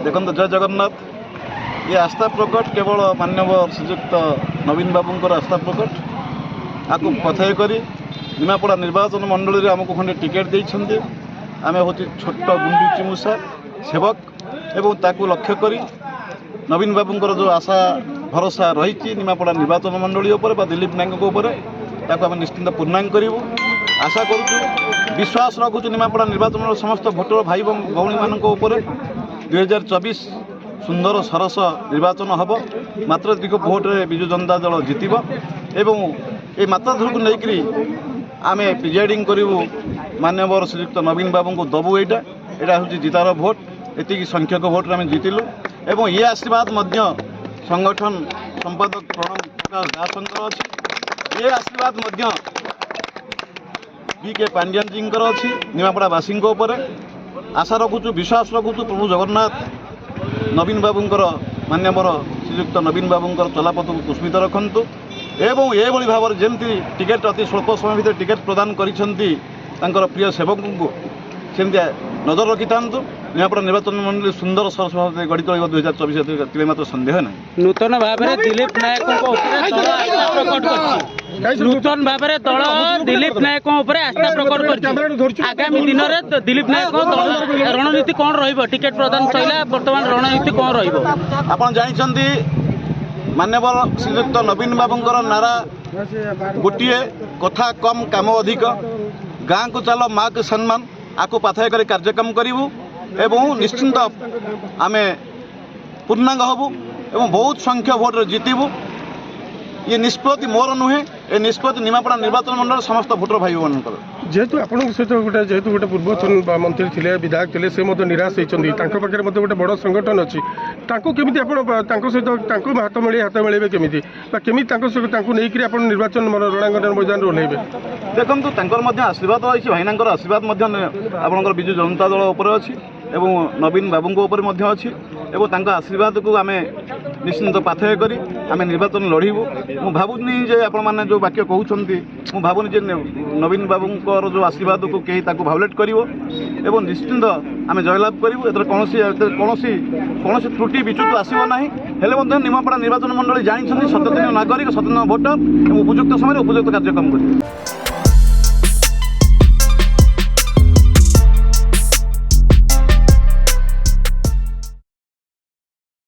देखो जय जगन्नाथ। ये आस्था प्रकट केवल मानव श्रीजुक्त नवीन बाबूंकर आस्था प्रकट आपको पथय करी निमापड़ा निर्वाचन मंडल में आमको खंडे टिकेट देते आम हूँ छोट गुंडी चिमुषा सेवक एवं ताकू लक्ष्य करी नवीन बाबूंकर जो आशा भरोसा रही निमापड़ा निर्वाचन मंडल उपर दिलीप नायक आम निश्चिंत पूर्णांग करूँ आशा करुँ विश्वास रखुचु निमापड़ा निर्वाचन समस्त भोटर भाई भौणी मान 2024 सुंदर सरस निर्वाचन हम मात्राधिक भोट्रे विजु जनता दल जितब एवं ये मात्राधिक को लेकर आम प्रिजाइडिंग करूँ मान्यवर श्रीयुक्त नवीन बाबू को दबू यहाँ हूँ जितार भोट एति संख्यक भोट्रे आम जितिलु एवं ये आशीर्वाद संगठन संपादक प्रणव प्रकाश दासंकर अच्छी ये आशीर्वाद BK पांड्यान जी अच्छी निमापड़ा वासी आशा रखुचु विश्वास रखुचु प्रभु जगन्नाथ नवीन बाबूंकर मान्यवर श्रीयुक्त नवीन बाबूंकर चलापथ को पुष्पित रखंतु एवं ये भाव में जमी टिकेट अति स्वल्प समय भितर टिकेट प्रदान कर प्रिय सेवक को सेमती नजर रखि था निमापड़ा निर्वाचन मंडल सुंदर सरस भाव गढ़ी चल 2024 मात्र संदेह ना नूतन भाव में दिलीप नायक नूतन भाव में दल दिलीप नायक आस्था प्रकट आगामी दिन में दिलीप नायक रणनीति कौन टिकेट प्रदान सैला बर्तमान रणनीति कौन रहा जानते मान्यवर श्रीयुक्त नवीन बाबूंकर नारा गोटे कथा कम काम अधिक गाँ को चल माँ को सम्मान आपको पाथय कर कार्यक्रम करूँ एवं निश्चिंत आम पूर्णांग हबू एवं बहुत संख्या भोट्रे जितबू ये निष्पत्ति मोर नुहे ए निष्पत्ति निमापड़ा निर्वाचन मंडल समस्त भोटर भाई मान जेहेतु आपण सहित गोटे जेहेतु गोटे पूर्वतन मंत्री थे विधायक थे से निराश होती पाखे गोटे बड़ संगठन अच्छी केमी सहित हाथ मिले केमी नहीं आप निर्वाचन रणांगन मैदान ओह्लैबे देखो आशीर्वाद रही भाईना आशीर्वाद आपंकर विजु जनता दल उपर अच्छी एवं नवीन बाबू अच्छी एवं आशीर्वाद को आम निश्चिंत पाथय करी आम निर्वाचन लड़ू मु भावुनी जे आपण मैंने जो वाक्य कहते मु भावुनी जे नवीन बाबूंकर जो आशीर्वाद को कहीं भावलेट कर निश्चिंत आम जयलाभ करूँ कौन त्रुटि विच्युत आसो ना हेल्ले निमापड़ा निर्वाचन मंडल जानते सत्यदिन नागरिक सत्यदिन भोटर उपयुक्त समय उपयुक्त कार्यक्रम करेंगे।